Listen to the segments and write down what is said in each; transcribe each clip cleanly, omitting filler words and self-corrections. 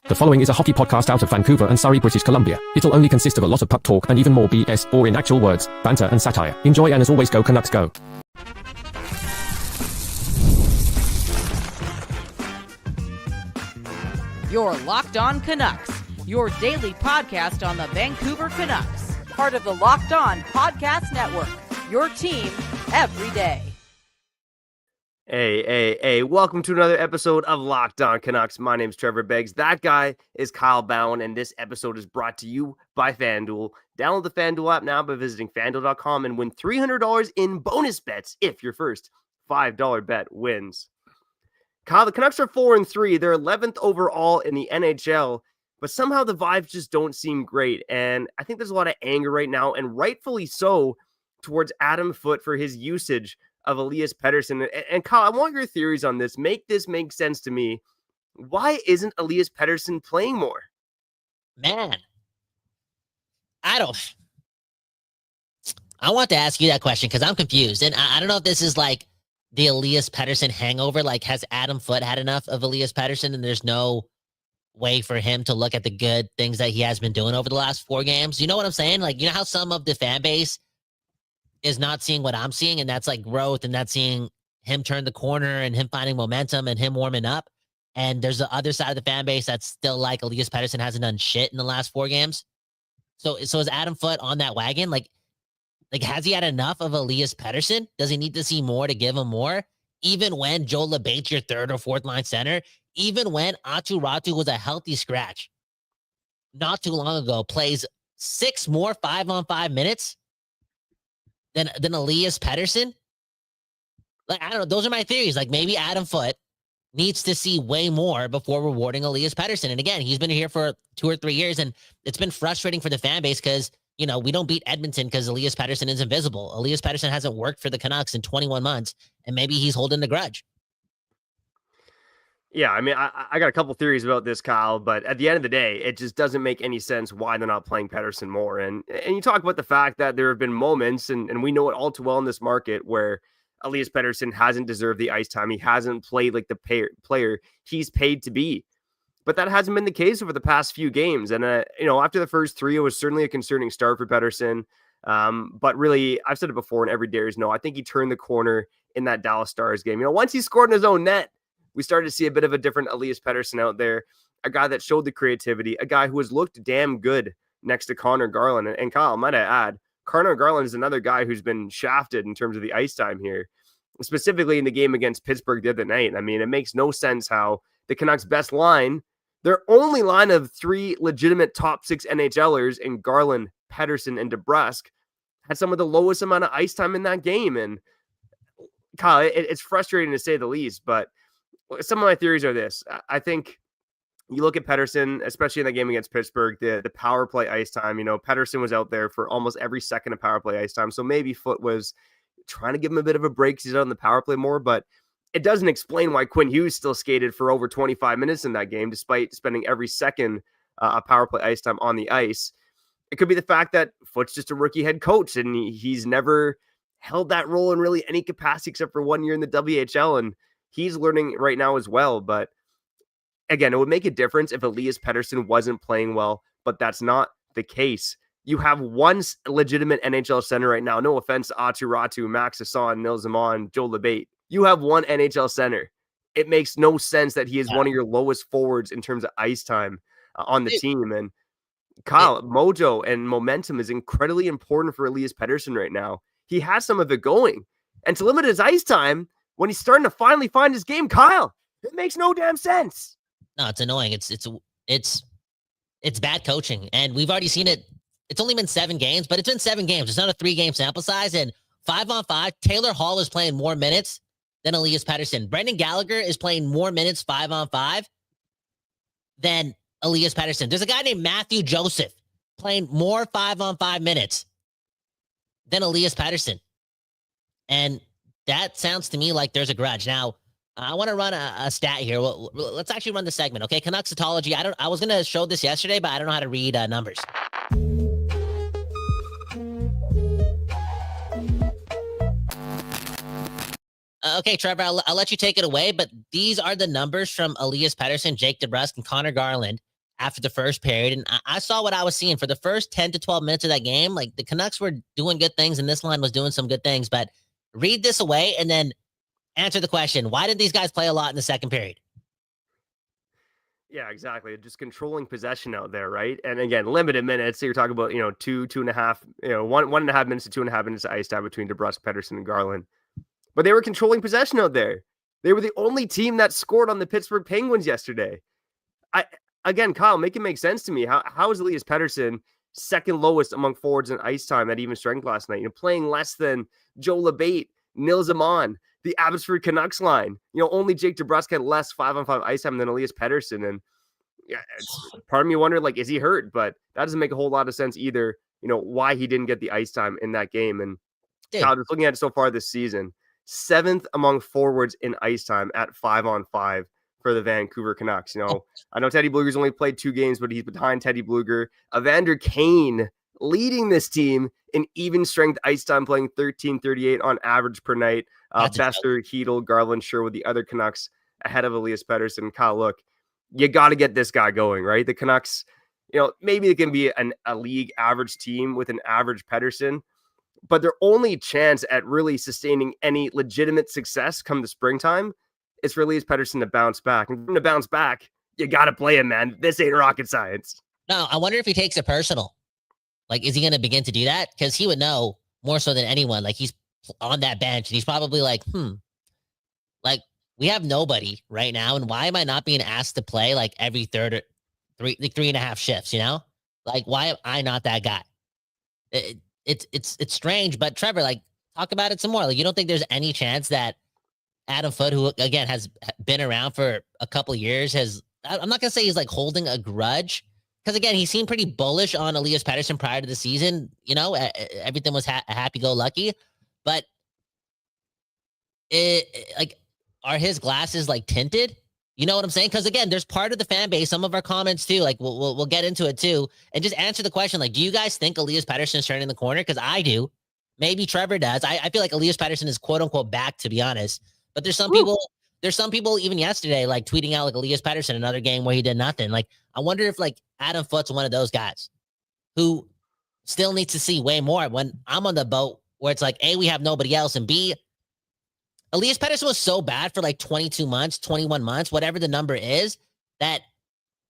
The following is a hockey podcast out of Vancouver and Surrey, British Columbia. It'll only consist of a lot of puck talk and even more BS, or in actual words, banter and satire. Enjoy, and as always, go Canucks go. You're Locked On Canucks, your daily podcast on the Vancouver Canucks. Part of the Locked On Podcast Network, your team every day. Hey, welcome to another episode of Locked On Canucks. My name's Trevor Beggs. That guy is Kyle Bowen, and this episode is brought to you by FanDuel. Download the FanDuel app now by visiting FanDuel.com and win $300 in bonus bets if your first $5 bet wins. Kyle, the Canucks are 4-3. They're 11th overall in the NHL, but somehow the vibes just don't seem great, and I think there's a lot of anger right now, and rightfully so, towards Adam Foote for his usage of Elias Pettersson. And Kyle, I want your theories on this. Make this make sense to me. Why isn't Elias Pettersson playing more? Man, I want to ask you that question because I'm confused. And I don't know if this is like the Elias Pettersson hangover. Like, has Adam Foote had enough of Elias Pettersson and there's no way for him to look at the good things that he has been doing over the last 4 games? You know what I'm saying? Like, you know how some of the fan base is not seeing what I'm seeing, and that's like growth, and that's seeing him turn the corner and him finding momentum and him warming up. And there's the other side of the fan base that's still like Elias Pettersson hasn't done shit in the last 4 games. So is Adam Foote on that wagon? Like has he had enough of Elias Pettersson? Does he need to see more to give him more? Even when Joe LeBate's your 3rd or 4th line center, even when Aatu Räty was a healthy scratch not too long ago, plays 6 more 5-on-5 minutes than Elias Pettersson? Like, I don't know. Those are my theories. Like, maybe Adam Foote needs to see way more before rewarding Elias Pettersson. And again, he's been here for 2 or 3 years, and it's been frustrating for the fan base because, you know, we don't beat Edmonton because Elias Pettersson is invisible. Elias Pettersson hasn't worked for the Canucks in 21 months, and maybe he's holding the grudge. Yeah, I mean, I got a couple theories about this, Kyle, but at the end of the day, it just doesn't make any sense why they're not playing Pettersson more. And you talk about the fact that there have been moments, and we know it all too well in this market, where Elias Pettersson hasn't deserved the ice time. He hasn't played like the player he's paid to be. But that hasn't been the case over the past few games. And, after the first 3, it was certainly a concerning start for Pettersson. But really, I've said it before, and every dares know, I think he turned the corner in that Dallas Stars game. Once he scored in his own net, we started to see a bit of a different Elias Pettersson out there, a guy that showed the creativity, a guy who has looked damn good next to Connor Garland. And Kyle, might I add, Connor Garland is another guy who's been shafted in terms of the ice time here, specifically in the game against Pittsburgh the other night. I mean, it makes no sense how the Canucks' best line, their only line of 3 legitimate top 6 NHLers in Garland, Pettersson, and DeBrusk, had some of the lowest amount of ice time in that game. And Kyle, it's frustrating to say the least, but some of my theories are this. I think you look at Pettersson, especially in that game against Pittsburgh, the power play ice time. Pettersson was out there for almost every second of power play ice time. So maybe Foote was trying to give him a bit of a break because he's on the power play more, but it doesn't explain why Quinn Hughes still skated for over 25 minutes in that game, despite spending every second of power play ice time on the ice. It could be the fact that Foote's just a rookie head coach, and he's never held that role in really any capacity except for 1 year in the WHL, and he's learning right now as well. But again, it would make a difference if Elias Pettersson wasn't playing well, but that's not the case. You have one legitimate NHL center right now. No offense to Aatu Räty, Max Hassan, Nils Zaman, Joe LeBate. You have one NHL center. It makes no sense that he is one of your lowest forwards in terms of ice time on the team. And Kyle, mojo and momentum is incredibly important for Elias Pettersson right now. He has some of it going. And to limit his ice time, when he's starting to finally find his game, Kyle, it makes no damn sense. No, it's annoying. It's bad coaching, and we've already seen it. It's only been 7 games, but it's been 7 games. It's not a 3-game sample size, and 5-on-5, Taylor Hall is playing more minutes than Elias Pettersson. Brendan Gallagher is playing more minutes 5-on-5 than Elias Pettersson. There's a guy named Matthew Joseph playing more 5-on-5 minutes than Elias Pettersson, and that sounds to me like there's a grudge. Now, I want to run a stat here. Well, let's actually run the segment, okay? Canucksatology. I was going to show this yesterday, but I don't know how to read numbers. Okay, Trevor, I'll let you take it away, but these are the numbers from Elias Pettersson, Jake DeBrusk, and Connor Garland after the first period, and I saw what I was seeing for the first 10 to 12 minutes of that game. Like, the Canucks were doing good things, and this line was doing some good things. But read this away and then answer the question: why did these guys play a lot in the second period? Yeah, exactly. Just controlling possession out there, right? And again, limited minutes. So you're talking about, two and a half, 1.5 minutes to 2.5 minutes of ice time between DeBrusk, Pettersson, and Garland. But they were controlling possession out there. They were the only team that scored on the Pittsburgh Penguins yesterday. Again, Kyle, make it make sense to me. How is Elias Pettersson second lowest among forwards in ice time at even strength last night? Playing less than Joe Labate, Nils Amon, the Abbotsford Canucks line. Only Jake DeBrusk had less 5-on-5 ice time than Elias Pettersson. And yeah, part of me wondered, like, is he hurt? But that doesn't make a whole lot of sense either, why he didn't get the ice time in that game. And Kyle, just looking at it so far this season, 7th among forwards in ice time at 5-on-5 for the Vancouver Canucks. I know Teddy Bluger's only played 2 games, but he's behind Teddy Bluger. Evander Kane leading this team in even strength ice time, playing 13:38 on average per night. Bester, Hedel, Garland, Sherwood, the other Canucks ahead of Elias Pettersson. Kyle, look, you got to get this guy going, right? The Canucks, maybe it can be a league average team with an average Pettersson, but their only chance at really sustaining any legitimate success come the springtime is for Elias Pettersson to bounce back. And for him to bounce back, you got to play him, man. This ain't rocket science. No, I wonder if he takes it personal. Like, is he going to begin to do that? Because he would know more so than anyone. Like, he's on that bench, and he's probably like, like, we have nobody right now, and why am I not being asked to play like every third or 3.5 shifts? Like, why am I not that guy? It's strange, but Trevor, like, talk about it some more. Like, you don't think there's any chance that Adam Foote, who again has been around for a couple years, I'm not gonna say he's like holding a grudge, because again, he seemed pretty bullish on Elias Pettersson prior to the season. Everything was happy-go-lucky, but like, are his glasses like tinted? You know what I'm saying? Because again, there's part of the fan base, some of our comments too, like we'll get into it too, and just answer the question, like, do you guys think Elias Pettersson is turning the corner? Because I do. Maybe Trevor does. I feel like Elias Pettersson is quote unquote back, to be honest. But there's some people even yesterday like tweeting out like Elias Pettersson, another game where he did nothing. Like, I wonder if like Adam Foote's one of those guys who still needs to see way more when I'm on the boat where it's like, A, we have nobody else, and B, Elias Pettersson was so bad for like 22 months, 21 months, whatever the number is, that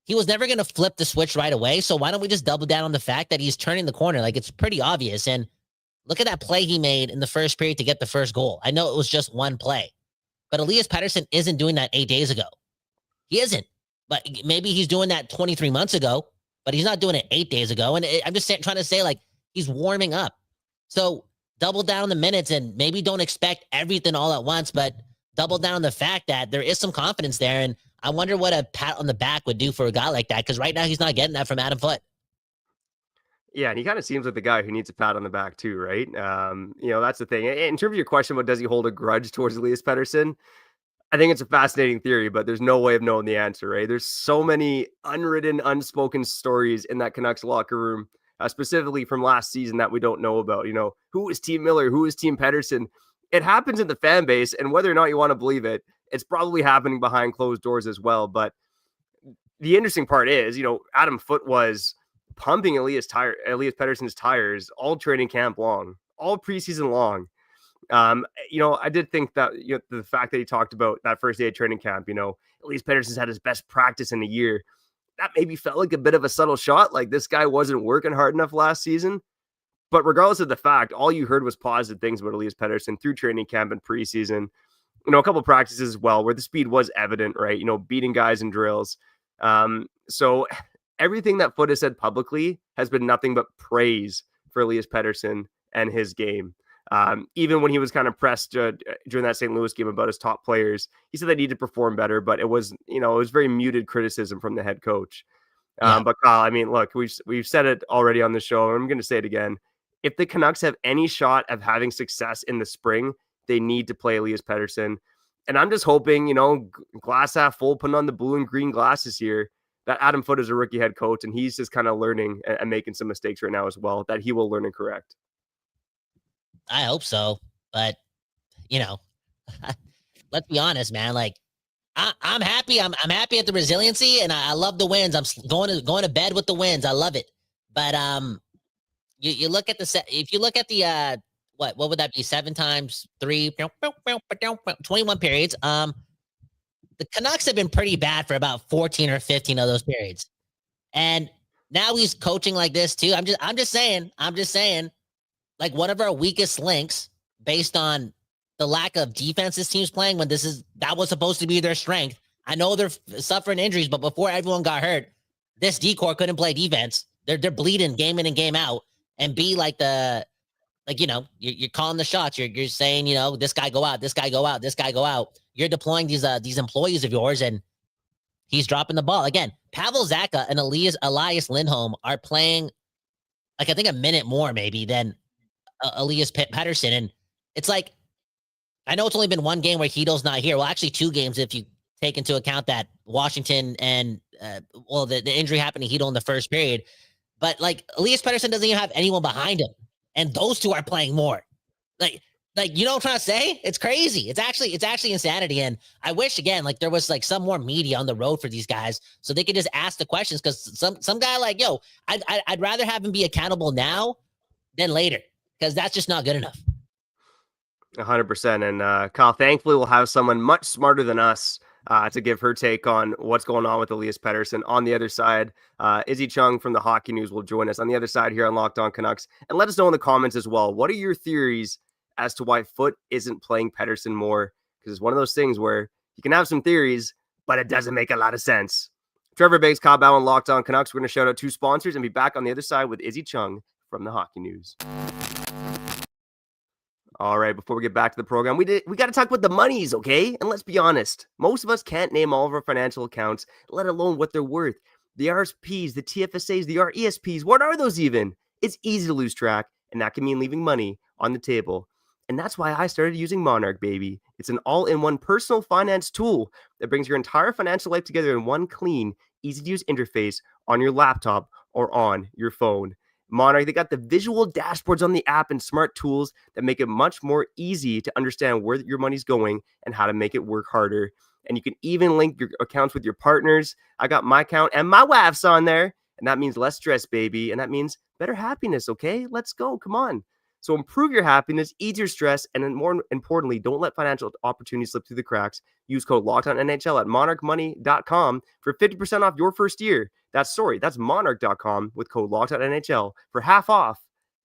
he was never going to flip the switch right away. So why don't we just double down on the fact that he's turning the corner? Like, it's pretty obvious. And look at that play he made in the first period to get the first goal. I know it was just one play, but Elias Pettersson isn't doing that 8 days ago. He isn't. But maybe he's doing that 23 months ago, but he's not doing it 8 days ago. And I'm just trying to say, like, he's warming up. So double down the minutes and maybe don't expect everything all at once, but double down on the fact that there is some confidence there. And I wonder what a pat on the back would do for a guy like that, because right now he's not getting that from Adam Foote. Yeah, and he kind of seems like the guy who needs a pat on the back too, right? That's the thing. In terms of your question about does he hold a grudge towards Elias Pettersson, I think it's a fascinating theory, but there's no way of knowing the answer, right? There's so many unwritten, unspoken stories in that Canucks locker room, specifically from last season, that we don't know about. Who is Team Miller? Who is Team Pettersson? It happens in the fan base, and whether or not you want to believe it, it's probably happening behind closed doors as well. But the interesting part is, Adam Foote was pumping Elias Pettersson's tires all training camp long, all preseason long. I did think that the fact that he talked about that first day of training camp, Elias Pettersson's had his best practice in a year. That maybe felt like a bit of a subtle shot. Like, this guy wasn't working hard enough last season. But regardless of the fact, all you heard was positive things about Elias Pettersson through training camp and preseason. A couple of practices as well, where the speed was evident, right? Beating guys in drills. So everything that Foote has said publicly has been nothing but praise for Elias Pettersson and his game. Even when he was kind of pressed during that St. Louis game about his top players, he said they need to perform better, but it was very muted criticism from the head coach. But Kyle, I mean, look, we've said it already on the show, and I'm going to say it again. If the Canucks have any shot of having success in the spring, they need to play Elias Pettersson. And I'm just hoping, glass half full, putting on the blue and green glasses here, that Adam Foote is a rookie head coach, and he's just kind of learning and making some mistakes right now as well, that he will learn and correct. I hope so. But, let's be honest, man. Like, I'm happy. I'm happy at the resiliency, and I love the wins. I'm going to bed with the wins. I love it. But you look at if you look at the what would that be? 7 times 3, 21 periods. The Canucks have been pretty bad for about 14 or 15 of those periods, and now he's coaching like this too. I'm just saying, like one of our weakest links, based on the lack of defense this team's playing when that was supposed to be their strength. I know they're suffering injuries, but before everyone got hurt, this D-core couldn't play defense. They're bleeding game in and game out, and be like you're calling the shots. You're saying, this guy go out, this guy go out, this guy go out. You're deploying these employees of yours, and he's dropping the ball again. Pavel Zacha and Elias Lindholm are playing like I think a minute more maybe than Elias Pettersson, and it's like I know it's only been one game where Hedo's not here. Well, actually 2 games if you take into account that Washington and the injury happened to Hedo in the first period. But like Elias Pettersson doesn't even have anyone behind him, and those 2 are playing more. Like you know what I'm trying to say? It's crazy. It's actually insanity. And I wish again, like there was like some more media on the road for these guys so they could just ask the questions. Because some guy like, I'd rather have him be accountable now than later, because that's just not good enough. 100%. And Kyle, thankfully we'll have someone much smarter than us to give her take on what's going on with Elias Pettersson. On the other side, IZZY Chung from the Hockey News will join us on the other side here on Locked On Canucks. And let us know in the comments as well, what are your theories as to why Foote isn't playing Pettersson more? Because it's one of those things where you can have some theories, but it doesn't make a lot of sense. Trevor Beggs, Kyle Bowen, Locked On Canucks. We're going to shout out 2 sponsors and be back on the other side with IZZY Chung from the Hockey News. All right, before we get back to the program, we got to talk about the monies, okay? And let's be honest, most of us can't name all of our financial accounts, let alone what they're worth. The RSPs, the TFSAs, the RESPs, what are those even? It's easy to lose track, and that can mean leaving money on the table. And that's why I started using Monarch, baby. It's an all-in-one personal finance tool that brings your entire financial life together in one clean, easy-to-use interface on your laptop or on your phone. Monarch, they got the visual dashboards on the app and smart tools that make it much more easy to understand where your money's going and how to make it work harder. And you can even link your accounts with your partners. I got my account and my wife's on there, and that means less stress, baby. And that means better happiness, okay? Let's go. Come on. So improve your happiness, ease your stress, and then more importantly, don't let financial opportunities slip through the cracks. Use code LOCKEDONNHL at monarchmoney.com for 50% off your first year. That's monarch.com with code LOCKEDONNHL for half off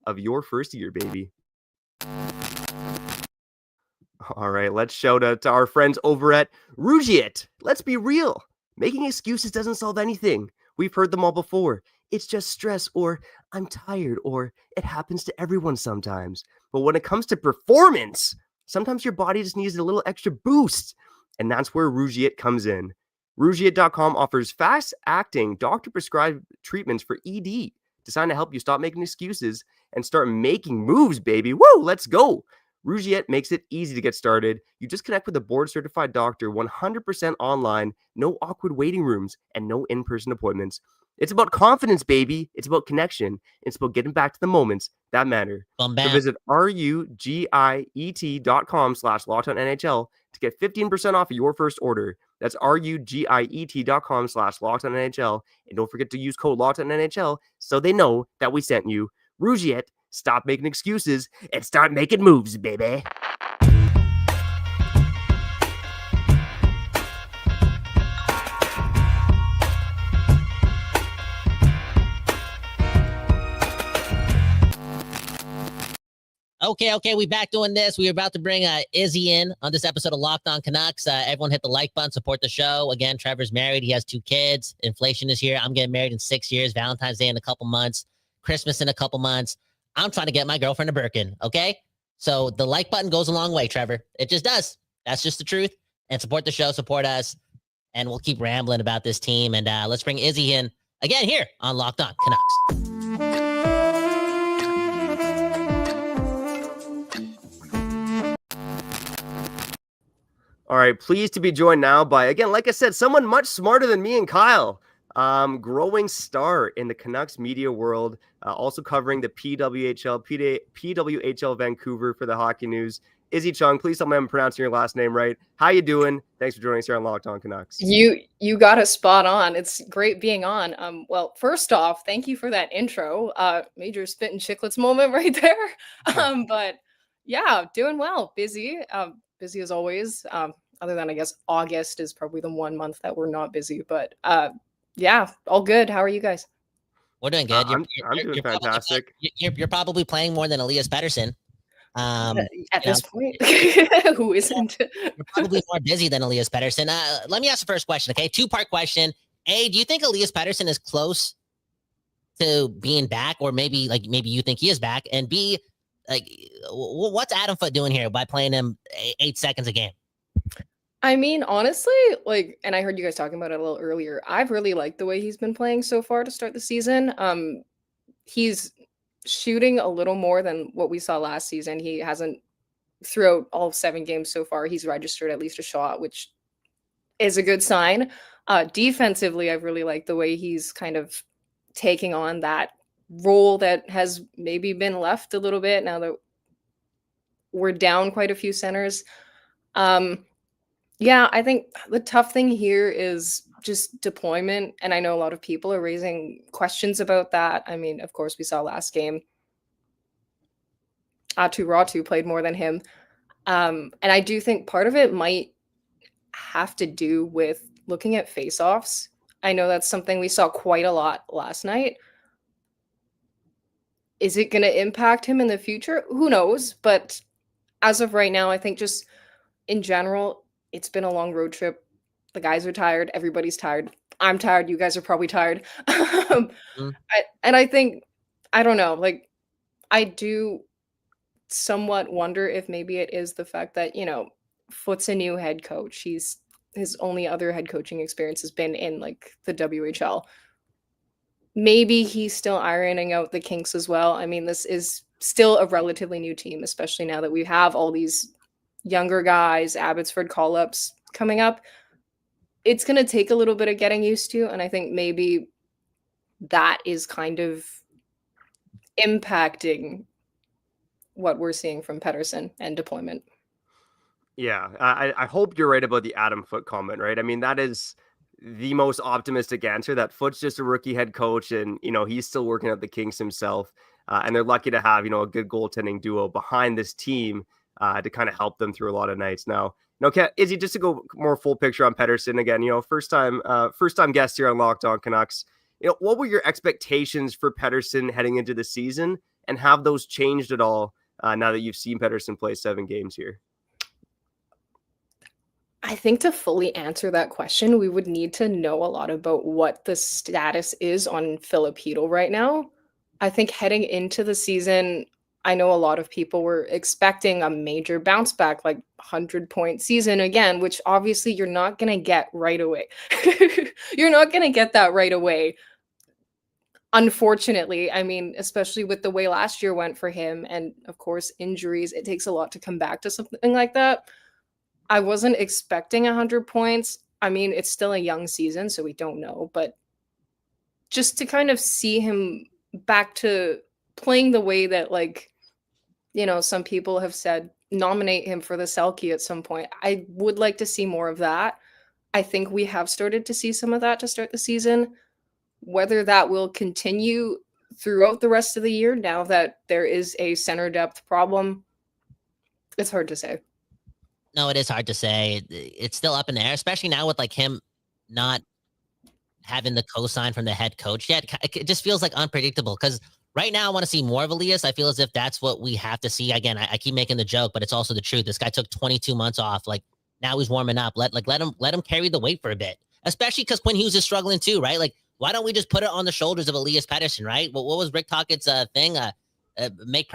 of your first year, baby. All right, let's shout out to our friends over at Rougiet. Let's be real. Making excuses doesn't solve anything. We've heard them all before. It's just stress, or I'm tired, or it happens to everyone sometimes. But when it comes to performance, sometimes your body just needs a little extra boost. And that's where Rougiet comes in. Rougiet.com offers fast-acting, doctor-prescribed treatments for ED, designed to help you stop making excuses and start making moves, baby. Woo, let's go. Rougiet makes it easy to get started. You just connect with a board-certified doctor 100% online, no awkward waiting rooms, and no in-person appointments. It's about confidence, baby. It's about connection. It's about getting back to the moments that matter. So visit rugiet.com/LockedOnNHL to get 15% off of your first order. That's rugiet.com/LockedOnNHL. And don't forget to use code LockedOnNHL so they know that we sent you. Rougiet, stop making excuses and start making moves, baby. Okay, we back doing this. We are about to bring IZZY in on this episode of Locked On Canucks. Everyone hit the like button, support the show. Again, Trevor's married. He has 2 kids. Inflation is here. I'm getting married in 6 years. Valentine's Day in a couple months. Christmas in a couple months. I'm trying to get my girlfriend a Birkin, okay? So the like button goes a long way, Trevor. It just does. That's just the truth. And support the show, support us, and we'll keep rambling about this team. And let's bring IZZY in again here on Locked On Canucks. All right, pleased to be joined now by, again, like I said, someone much smarter than me and Kyle. Growing star in the Canucks media world, also covering the PWHL Vancouver for the Hockey News. Izzy Chung, please tell me I'm pronouncing your last name right. How you doing? Thanks for joining us here on Locked On Canucks. You got it spot on. It's great being on. Well, first off, thank you for that intro. Major spit and chicklets moment right there. But yeah, doing well. Busy. Busy as always. Other than I guess August is probably the 1 month that we're not busy. But yeah, all good. How are you guys? We're doing good. I'm doing fantastic. You're probably playing more than Elias Pettersson. At this point, who isn't? You're probably more busy than Elias Pettersson. Let me ask the first question, okay? Two-part question. A, do you think Elias Pettersson is close to being back, or maybe you think he is back? And B, like, what's Adam Foote doing here by playing him 8 seconds a game? I mean, honestly, like, and I heard you guys talking about it a little earlier. I've really liked the way he's been playing so far to start the season. He's shooting a little more than what we saw last season. He hasn't, throughout all 7 games so far, he's registered at least a shot, which is a good sign. Defensively, I've really liked the way he's kind of taking on that role that has maybe been left a little bit now that we're down quite a few centers. Yeah, I think the tough thing here is just deployment. And I know a lot of people are raising questions about that. I mean, of course, we saw last game, Atu Ratu played more than him. And I do think part of it might have to do with looking at faceoffs. I know that's something we saw quite a lot last night. Is it going to impact him in the future? Who knows? But as of right now, I think just in general, it's been a long road trip. The guys are tired. Everybody's tired. I'm tired. You guys are probably tired. I think, I don't know, like, I do somewhat wonder if maybe it is the fact that, Foote's a new head coach. His only other head coaching experience has been in like the WHL. Maybe he's still ironing out the kinks as well. I mean, this is still a relatively new team, especially now that we have all these younger guys, Abbotsford call-ups coming up. It's going to take a little bit of getting used to, and I think maybe that is kind of impacting what we're seeing from Pettersson and deployment. Yeah, I hope you're right about the Adam Foote comment, right? I mean, that is the most optimistic answer, that Foote's just a rookie head coach and, he's still working out the kinks himself. And they're lucky to have, a good goaltending duo behind this team to kind of help them through a lot of nights. Now, Izzy, just to go more full picture on Pettersson again, first time guest here on Locked On Canucks. What were your expectations for Pettersson heading into the season, and have those changed at all now that you've seen Pettersson play 7 games here? I think to fully answer that question, we would need to know a lot about what the status is on Filipino right now. I think heading into the season, I know a lot of people were expecting a major bounce back, like 100-point season again, which obviously you're not going to get right away. You're not going to get that right away. Unfortunately, I mean, especially with the way last year went for him, and of course, injuries, it takes a lot to come back to something like that. I wasn't expecting 100 points. I mean, it's still a young season, so we don't know, but just to kind of see him back to playing the way that, like, some people have said, nominate him for the Selke at some point. I would like to see more of that. I think we have started to see some of that to start the season. Whether that will continue throughout the rest of the year, now that there is a center depth problem, it's hard to say. No, it is hard to say. It's still up in the air, especially now with like him not having the cosign from the head coach yet. It just feels like unpredictable, because right now I want to see more of Elias. I feel as if that's what we have to see. Again, I keep making the joke, but it's also the truth. This guy took 22 months off. Like, now he's warming up. Let him carry the weight for a bit, especially because Quinn Hughes is struggling too, right? Like, why don't we just put it on the shoulders of Elias Pettersson, right? What was Rick Tockett's thing? Make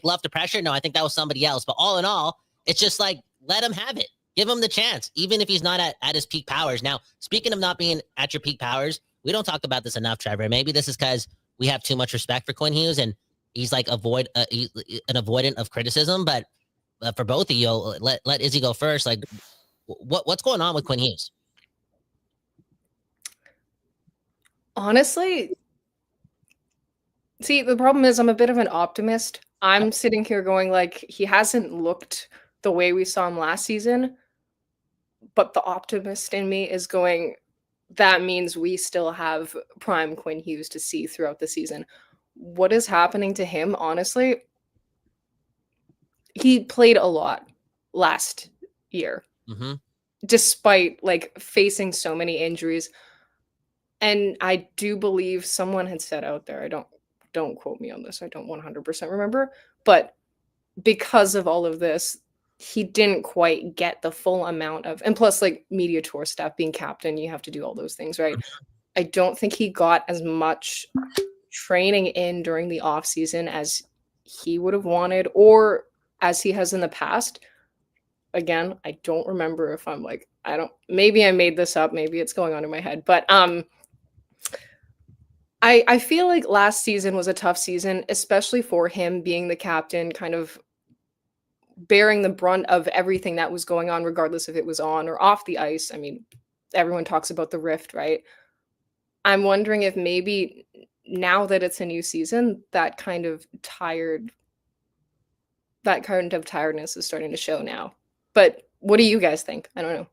love to pressure? No, I think that was somebody else. But all in all, it's just like, let him have it. Give him the chance, even if he's not at his peak powers. Now, speaking of not being at your peak powers, we don't talk about this enough, Trevor. Maybe this is because we have too much respect for Quinn Hughes, and he's like an avoidant of criticism. But for both of you, let Izzy go first. Like, what's going on with Quinn Hughes? Honestly, see, the problem is I'm a bit of an optimist. I'm sitting here going like he hasn't looked the way we saw him last season, but the optimist in me is going, that means we still have prime Quinn Hughes to see throughout the season. What is happening to him, honestly? He played a lot last year, despite like facing so many injuries. And I do believe someone had said out there, don't quote me on this, I don't 100% remember, but because of all of this, he didn't quite get the full amount of, and plus like media tour stuff, being captain, you have to do all those things, right? I don't think he got as much training in during the off season as he would have wanted or as he has in the past. Again, I don't remember if I'm like, maybe I made this up, maybe it's going on in my head, but I feel like last season was a tough season, especially for him being the captain, kind of bearing the brunt of everything that was going on, regardless if it was on or off the ice. I mean, everyone talks about the rift, right? I'm wondering if maybe now that it's a new season, that kind of tiredness is starting to show now. But what do you guys think? I don't know.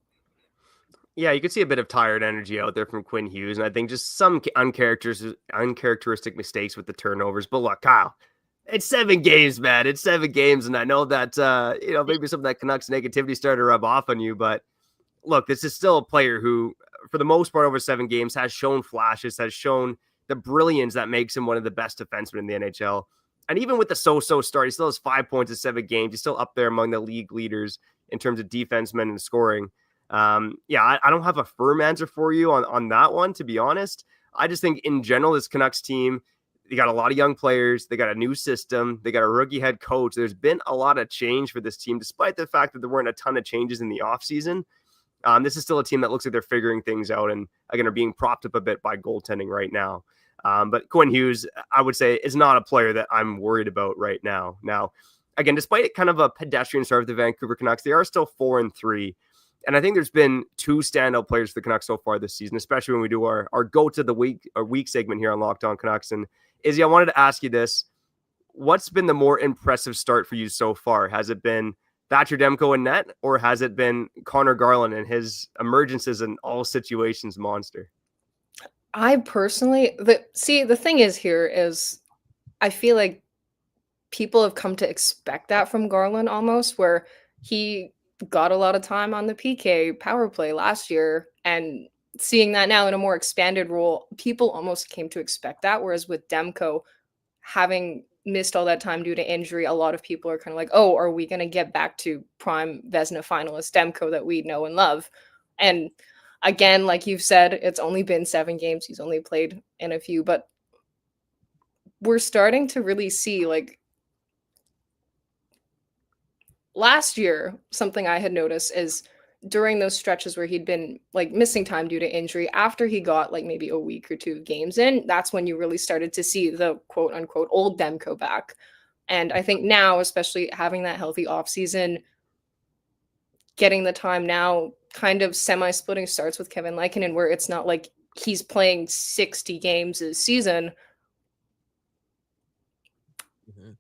Yeah, you could see a bit of tired energy out there from Quinn Hughes, and I think just some uncharacteristic mistakes with the turnovers. But look, Kyle, it's 7 games, man. It's 7 games, and I know that maybe some of that Canucks negativity started to rub off on you. But look, this is still a player who, for the most part, over 7 games, has shown flashes, has shown the brilliance that makes him one of the best defensemen in the NHL. And even with the so-so start, he still has 5 points in 7 games. He's still up there among the league leaders in terms of defensemen and scoring. I don't have a firm answer for you on that one, to be honest. I just think in general, this Canucks team, they got a lot of young players. They got a new system. They got a rookie head coach. There's been a lot of change for this team, despite the fact that there weren't a ton of changes in the offseason. This is still a team that looks like they're figuring things out and, again, are being propped up a bit by goaltending right now. But Quinn Hughes, I would say, is not a player that I'm worried about right now. Now, again, despite kind of a pedestrian start with the Vancouver Canucks, they are still 4-3. And I think there's been 2 standout players for the Canucks so far this season, especially when we do our go to the week segment here on Locked On Canucks. And Izzy, I wanted to ask you this. What's been the more impressive start for you so far? Has it been Thatcher Demko in net, or has it been Connor Garland and his emergence as an all situations monster? I personally, the thing is here is I feel like people have come to expect that from Garland almost, where he got a lot of time on the PK power play last year, and seeing that now in a more expanded role, people almost came to expect that. Whereas with Demko having missed all that time due to injury, a lot of people are kind of like, oh, are we going to get back to prime Vezina finalist Demko that we know and love? And again, like you've said, it's only been 7 games. He's only played in a few, but we're starting to really see, like, last year, something I had noticed is during those stretches where he'd been like missing time due to injury, after he got like maybe a week or 2 games in, that's when you really started to see the quote unquote old Demko back. And I think now, especially having that healthy offseason, getting the time now, kind of semi-splitting starts with Kevin Lankinen, where it's not like he's playing 60 games a season.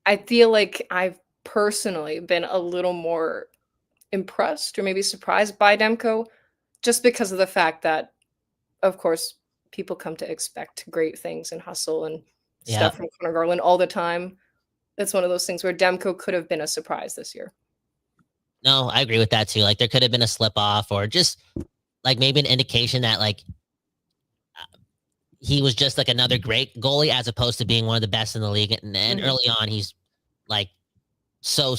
I feel like I've personally been a little more impressed or maybe surprised by Demko, just because of the fact that, of course, people come to expect great things and hustle and stuff from Connor Garland all the time. It's one of those things where Demko could have been a surprise this year. No, I agree with that too. Like there could have been a slip off, or just like maybe an indication that like he was just like another great goalie as opposed to being one of the best in the league. And early on, he's like so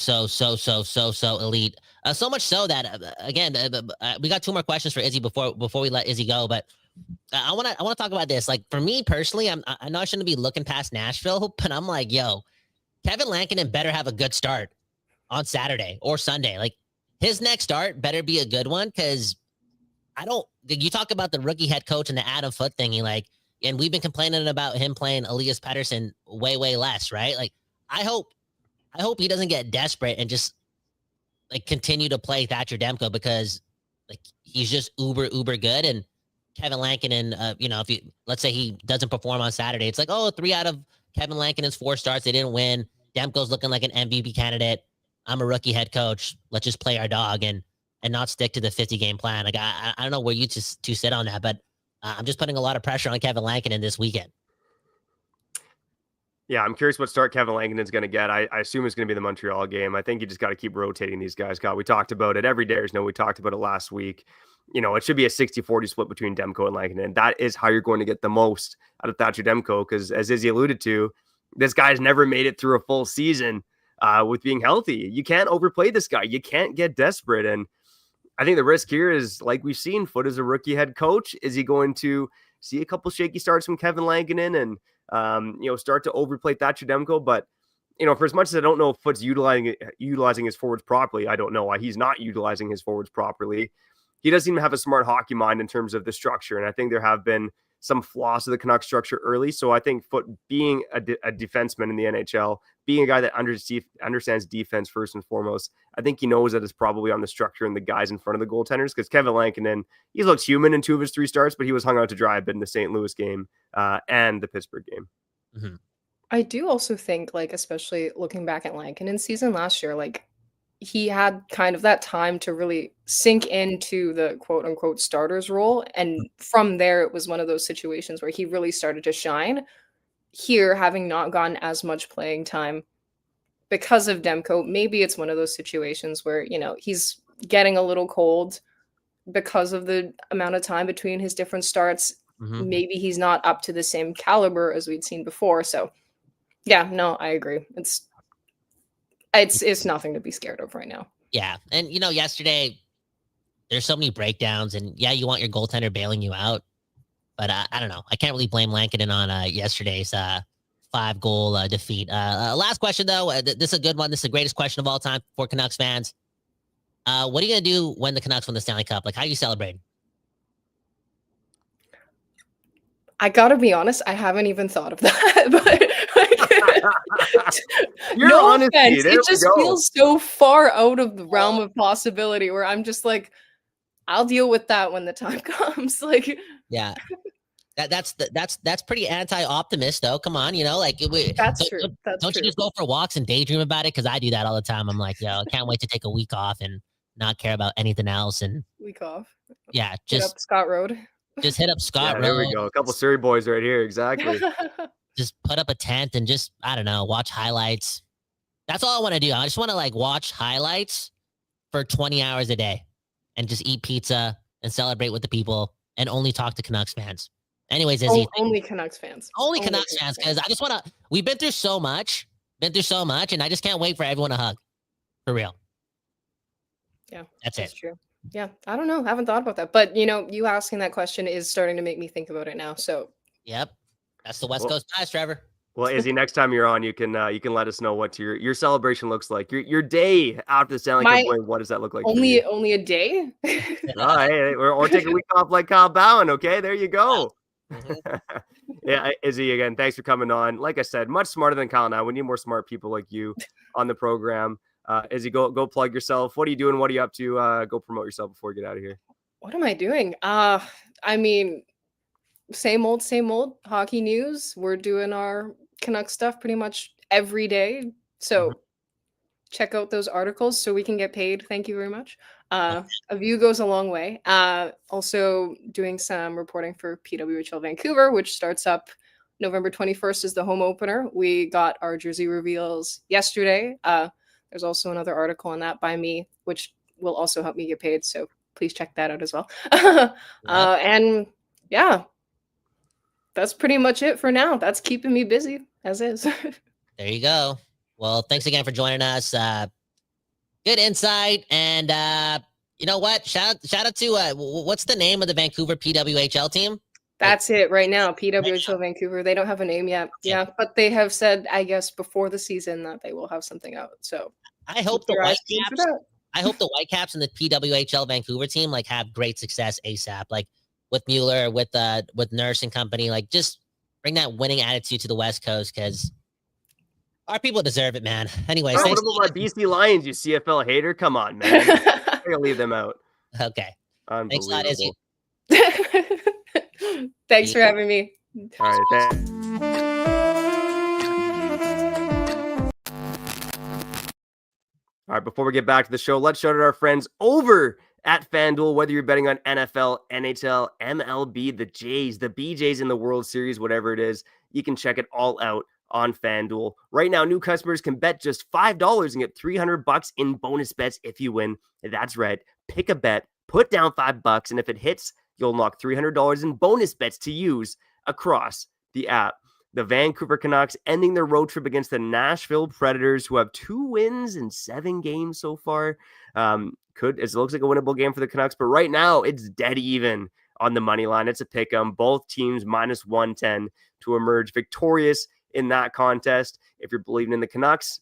elite. So much so that again, we got 2 more questions for Izzy before we let Izzy go. But I want to talk about this. Like for me personally, I know I shouldn't be looking past Nashville, but I'm like, yo, Kevin Lankinen better have a good start on Saturday or Sunday. Like his next start better be a good one, because you talk about the rookie head coach and the Adam Foote thingy, like, and we've been complaining about him playing Elias Pettersson way less, right? Like I hope he doesn't get desperate and just like continue to play Thatcher Demko, because like he's just uber good. And Kevin Lankinen, if let's say he doesn't perform on Saturday, it's like, oh, 3 out of Kevin Lankinen's 4 starts, they didn't win. Demko's looking like an MVP candidate. I'm a rookie head coach. Let's just play our dog and not stick to the 50-game plan. Like, I don't know where you two sit on that, but I'm just putting a lot of pressure on Kevin Lankinen this weekend. Yeah, I'm curious what start Kevin Lankinen's going to get. I assume it's going to be the Montreal game. I think you just got to keep rotating these guys. God, we talked about it every day. We talked about it last week. It should be a 60-40 split between Demko and Lankinen. That is how you're going to get the most out of Thatcher Demko, because as Izzy alluded to, this guy's never made it through a full season with being healthy. You can't overplay this guy. You can't get desperate. And I think the risk here is, like we've seen, Foote is a rookie head coach. Is he going to see a couple shaky starts from Kevin Lankinen and start to overplay Thatcher Demko? But for as much as I don't know if Foote's utilizing his forwards properly, I don't know why he's not utilizing his forwards properly. He doesn't even have a smart hockey mind in terms of the structure, and I think there have been some flaws to the Canucks structure early. So I think Foote, being a defenseman in the NHL, being a guy that understands defense first and foremost, I think he knows that it's probably on the structure and the guys in front of the goaltenders, because Kevin Lankinen, he looked human in 2 of his 3 starts, but he was hung out to dry a bit in the St. Louis game and the Pittsburgh game. Mm-hmm. I do also think, like, especially looking back at Lankinen's season last year, like, he had kind of that time to really sink into the quote unquote starters role. And from there, it was one of those situations where he really started to shine. Here, having not gotten as much playing time because of Demko, maybe it's one of those situations where, he's getting a little cold because of the amount of time between his different starts. Mm-hmm. Maybe he's not up to the same caliber as we'd seen before. So yeah, no, I agree. It's nothing to be scared of right now. Yeah. And, yesterday, there's so many breakdowns, and yeah, you want your goaltender bailing you out. But I don't know. I can't really blame Lankinen on yesterday's 5-goal defeat. Last question, though. This is a good one. This is the greatest question of all time for Canucks fans. What are you going to do when the Canucks win the Stanley Cup? Like, how are you celebrating? I gotta be honest, I haven't even thought of that. But no offense, it just feels so far out of the realm of possibility where I'm just like, I'll deal with that when the time comes. Like, yeah, that's pretty anti-optimist, though. Come on, that's true. Don't you just go for walks and daydream about it? Because I do that all the time. I'm like, I can't wait to take a week off and not care about anything else. And week off. Yeah, hit up Scott Road. Just hit up Scott Road. There we go. A couple Surrey boys right here. Exactly. Just put up a tent and just, I don't know, watch highlights. That's all I want to do. I just want to watch highlights for 20 hours a day and just eat pizza and celebrate with the people and only talk to Canucks fans. Anyways, Izzy. Only Canucks fans. Only Canucks fans, because I just want to, we've been through so much, and I just can't wait for everyone to hug. For real. Yeah. That's true. Yeah, I don't know. I haven't thought about that. But, you asking that question is starting to make me think about it now. So, yep. That's the West Coast Ties, Trevor. Well, Izzy, next time you're on, you can let us know what your celebration looks like. Your day after the Stanley Cup win, what does that look like? Only a day? Hey, or take a week off like Kyle Bowen, okay? There you go. Mm-hmm. Yeah, Izzy, again, thanks for coming on. Like I said, much smarter than Kyle and I. We need more smart people like you on the program. Izzy, go plug yourself. What are you doing? What are you up to? Go promote yourself before we get out of here. What am I doing? I mean, same old hockey news. We're doing our Canucks stuff pretty much every day. So check out those articles so we can get paid. Thank you very much. A view goes a long way. Also doing some reporting for PWHL Vancouver, which starts up November 21st is the home opener. We got our jersey reveals yesterday. There's also another article on that by me, which will also help me get paid. So please check that out as well. And yeah, that's pretty much it for now. That's keeping me busy as is. There you go. Well, thanks again for joining us. Good insight. And you know what? Shout out to what's the name of the Vancouver PWHL team? That's it right now. PWHL Vancouver. They don't have a name yet. Yeah, but they have said, I guess, before the season that they will have something out. So I hope the Whitecaps and the PWHL Vancouver team have great success ASAP. With Mueller, with Nurse and company, just bring that winning attitude to the West Coast, because our people deserve it, man. Anyways, what about my BC Lions, you CFL hater? Come on, man. I gotta leave them out. Okay. Thanks a lot, Izzy. Thanks for having me. All right, thanks. All right, before we get back to the show, let's shout out our friends over at FanDuel. Whether you're betting on NFL, NHL, MLB, the Jays, the BJs in the World Series, whatever it is, you can check it all out on FanDuel. Right now, new customers can bet just $5 and get $300 in bonus bets if you win. That's right. Pick a bet, put down $5, and if it hits, you'll unlock $300 in bonus bets to use across the app. The Vancouver Canucks ending their road trip against the Nashville Predators, who have 2 wins in 7 games so far. It looks like a winnable game for the Canucks, but right now it's dead even on the money line. It's a pick 'em. Both teams minus 110 to emerge victorious in that contest. If you're believing in the Canucks,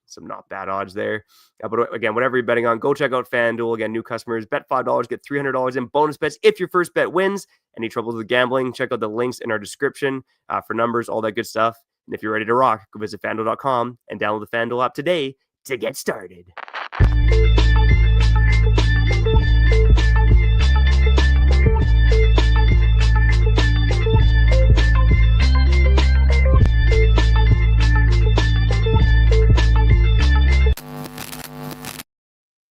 some not bad odds there. But again, whatever you're betting on, go check out FanDuel. Again, new customers, bet $5, get $300 in bonus bets if your first bet wins. Any troubles with gambling, check out the links in our description for numbers, all that good stuff. And if you're ready to rock, go visit FanDuel.com and download the FanDuel app today to get started.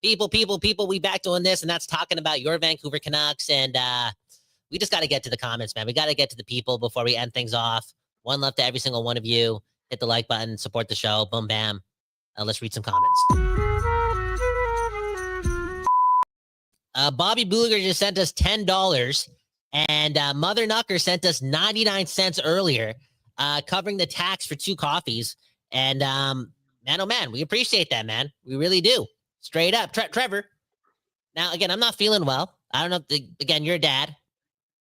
People, we back doing this, and that's talking about your Vancouver Canucks. And we just got to get to the comments, man. We got to get to the people before we end things off. One love to every single one of you. Hit the like button, support the show. Boom, bam. Let's read some comments. Bobby Booliger just sent us $10, and Mother Knucker sent us 99 cents earlier, covering the tax for 2 coffees. And man, oh man, we appreciate that, man. We really do. Straight up. Trevor. Now, again, I'm not feeling well. I don't know. Again, you're a dad.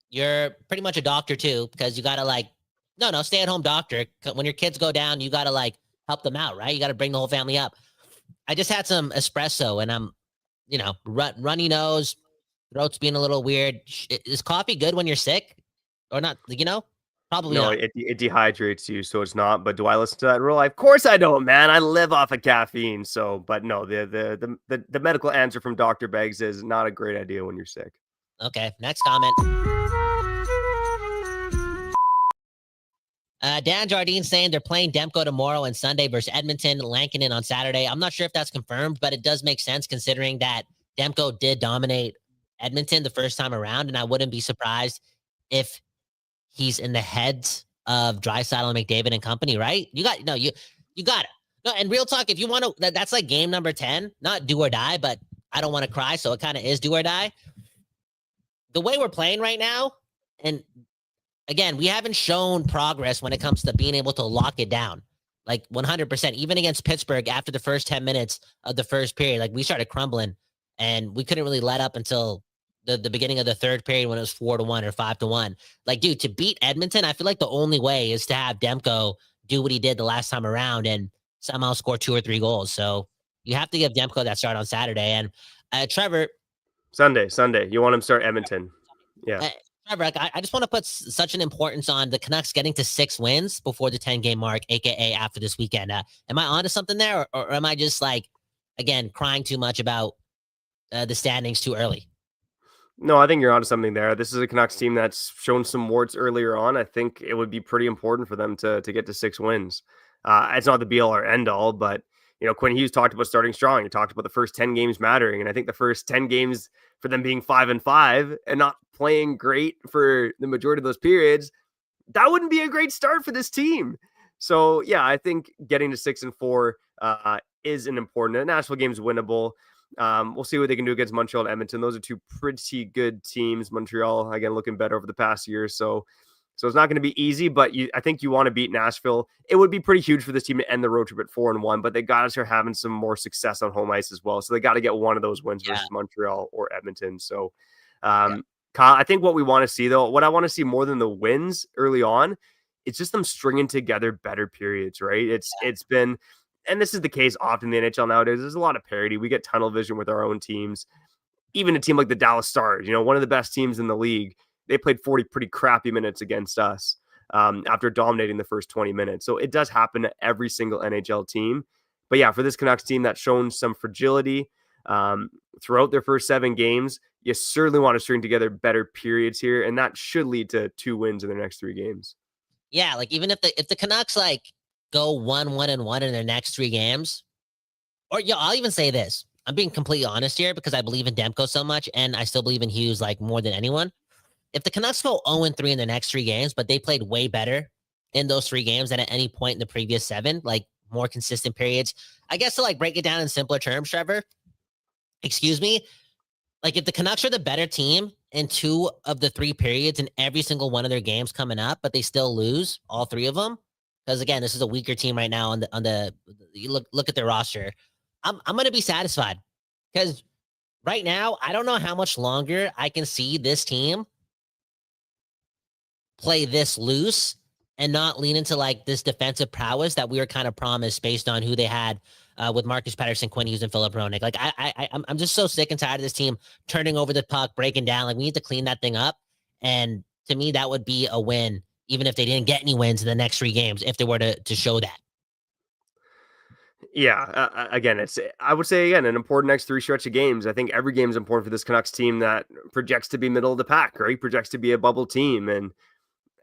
You're pretty much a doctor too, because you got to stay at home doctor. When your kids go down, you got to help them out, right? You got to bring the whole family up. I just had some espresso and I'm, runny nose, throat's being a little weird. Is coffee good when you're sick or not? Probably no, not. it dehydrates you, so it's not. But do I listen to that in real life? Of course I don't, man. I live off of caffeine. So, but no, the medical answer from Dr. Beggs is not a great idea when you're sick. Okay, next comment. Dan Jardine saying they're playing Demko tomorrow and Sunday versus Edmonton, Lankinen on Saturday. I'm not sure if that's confirmed, but it does make sense considering that Demko did dominate Edmonton the first time around, and I wouldn't be surprised if he's in the heads of Draisaitl and McDavid and company, right? You got it. No, and real talk, if you want to, that's like game number 10, not do or die, but I don't want to cry, so it kind of is do or die. The way we're playing right now, and again, we haven't shown progress when it comes to being able to lock it down. 100%, even against Pittsburgh after the first 10 minutes of the first period, we started crumbling and we couldn't really let up until the beginning of the third period when it was 4-1 or 5-1. Dude, to beat Edmonton, I feel like the only way is to have Demko do what he did the last time around and somehow score 2 or 3 goals. So you have to give Demko that start on Saturday. And Trevor. Sunday. You want him to start Edmonton. Yeah. Trevor, I just want to put such an importance on the Canucks getting to 6 wins before the 10-game mark, a.k.a. after this weekend. Am I onto something there? Or am I just again, crying too much about the standings too early? No, I think you're onto something there. This is a Canucks team that's shown some warts earlier on. I think it would be pretty important for them to get to 6 wins. It's not the be-all or end-all, but Quinn Hughes talked about starting strong. He talked about the first 10 games mattering, and I think the first 10 games for them being 5-5 and not playing great for the majority of those periods, that wouldn't be a great start for this team. So, yeah, I think getting to 6-4 is an important. The Nashville game is winnable. We'll see what they can do against Montreal and Edmonton. Those are 2 pretty good teams. Montreal, again, looking better over the past year. So it's not going to be easy, but I think you want to beat Nashville. It would be pretty huge for this team to end the road trip at 4-1, but they got to start having some more success on home ice as well. So they got to get one of those wins versus Montreal or Edmonton. So, Kyle, I think what we want to see, though, what I want to see more than the wins early on, it's just them stringing together better periods, right? It's been, and this is the case often in the NHL nowadays. There's a lot of parity. We get tunnel vision with our own teams. Even a team like the Dallas Stars, one of the best teams in the league, they played 40 pretty crappy minutes against us after dominating the first 20 minutes. So it does happen to every single NHL team. But yeah, for this Canucks team that's shown some fragility throughout their first 7 games, you certainly want to string together better periods here, and that should lead to 2 wins in their next 3 games. Yeah, even if the Canucks go 1-1-1 in their next 3 games, Or I'll even say this. I'm being completely honest here because I believe in Demko so much, and I still believe in Hughes like more than anyone. If the Canucks go 0-3 in the next 3 games, but they played way better in those 3 games than at any point in the previous 7, like more consistent periods, I guess to like break it down in simpler terms, Trevor, excuse me, like if the Canucks are the better team in 2 of the 3 periods in every single one of their games coming up, but they still lose all 3 of them, because again, this is a weaker team right now on the you look at their roster. I'm going to be satisfied because right now, I don't know how much longer I can see this team play this loose and not lean into like this defensive prowess that we were kind of promised based on who they had with Marcus Pettersson, Quinn Hughes, and Philip Hronek. Like I'm just so sick and tired of this team turning over the puck, breaking down. Like we need to clean that thing up. And to me, that would be a win, even if they didn't get any wins in the next 3 games, if they were to show that. Yeah, again, I would say an important next 3 stretch of games. I think every game is important for this Canucks team that projects to be middle of the pack, right? Projects to be a bubble team, and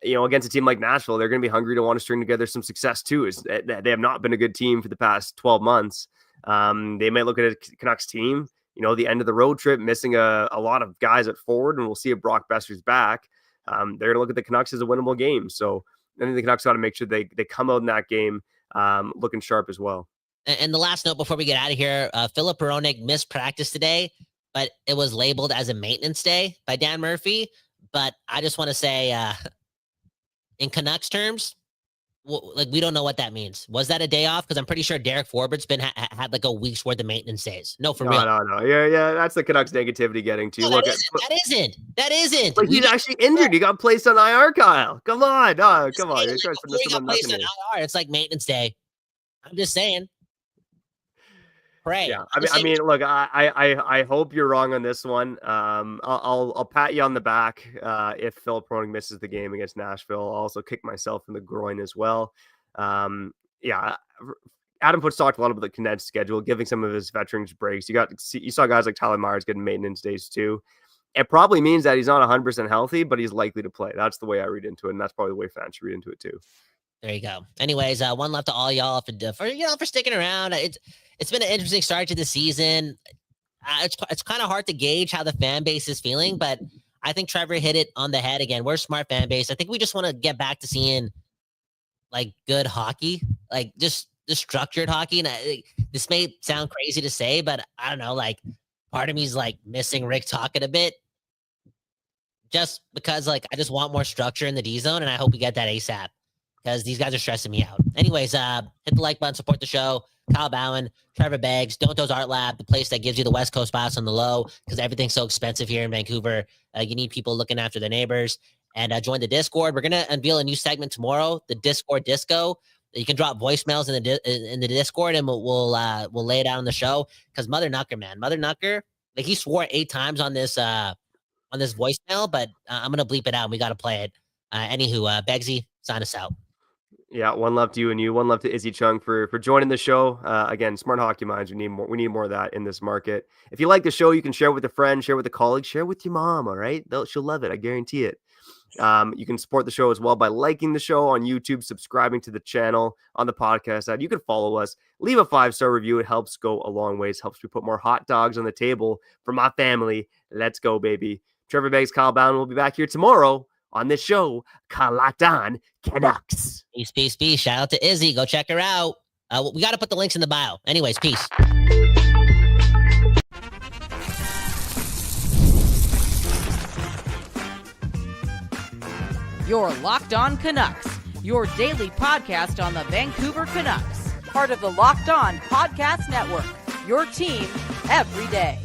against a team like Nashville, they're going to be hungry to want to string together some success too. They have not been a good team for the past 12 months. They might look at a Canucks team, the end of the road trip, missing a lot of guys at forward, and we'll see if Brock Besser's back. They're going to look at the Canucks as a winnable game. So I think the Canucks got to make sure they come out in that game looking sharp as well. And the last note before we get out of here, Philip Hronek missed practice today, but it was labeled as a maintenance day by Dan Murphy. But I just want to say, in Canucks terms, like we don't know what that means. Was that a day off? Because I'm pretty sure Derek Forbert's been had like a week's worth of maintenance days. No, for real. No. Yeah. That's the Canucks negativity getting to you. No, that isn't. But he's actually injured. He got placed on IR, Kyle. Come on. Come on. Like, he got placed on IR. It's like maintenance day. I'm just saying. Pray. Yeah, I mean, look, I hope you're wrong on this one. I'll pat you on the back if Philip Hronek misses the game against Nashville. I'll also kick myself in the groin as well. Adam Foote talked a lot about the condensed schedule, giving some of his veterans breaks. You saw guys like Tyler Myers getting maintenance days too. It probably means that he's not 100% healthy, but he's likely to play. That's the way I read into it, and that's probably the way fans should read into it too. There you go. Anyways, one left to all y'all for sticking around. It's been an interesting start to the season. It's kind of hard to gauge how the fan base is feeling, but I think Trevor hit it on the head again. We're a smart fan base. I think we just want to get back to seeing like good hockey, like just structured hockey. And this may sound crazy to say, but I don't know, like part of me is like missing Rick Tocchet a bit, just because like I just want more structure in the D zone, and I hope we get that ASAP because these guys are stressing me out. Anyways, hit the like button, support the show. Kyle Bowen, Trevor Beggs, Don't Toes Art Lab, the place that gives you the West Coast spots on the low because everything's so expensive here in Vancouver. You need people looking after their neighbors. And join the Discord. We're gonna unveil a new segment tomorrow, the Discord Disco. You can drop voicemails in the Discord, and we'll lay it out on the show. Because Mother Knucker, like he swore 8 times on this voicemail, but I'm gonna bleep it out. And we gotta play it. Anywho, Beggsy, sign us out. Yeah, one love to you and you. One love to Izzy Chung for joining the show. Again, smart hockey minds. We need more of that in this market. If you like the show, you can share with a friend, share with a colleague, share with your mom. All right, she'll love it. I guarantee it. You can support the show as well by liking the show on YouTube, subscribing to the channel on the podcast side. You can follow us, leave a 5-star review. It helps go a long ways. Helps me put more hot dogs on the table for my family. Let's go, baby. Trevor Beggs, Kyle Bowen will be back here tomorrow on this show, Locked On Canucks. Peace. Shout out to Izzy. Go check her out. We got to put the links in the bio. Anyways, peace. Your Locked On Canucks, your daily podcast on the Vancouver Canucks, part of the Locked On Podcast Network, your team every day.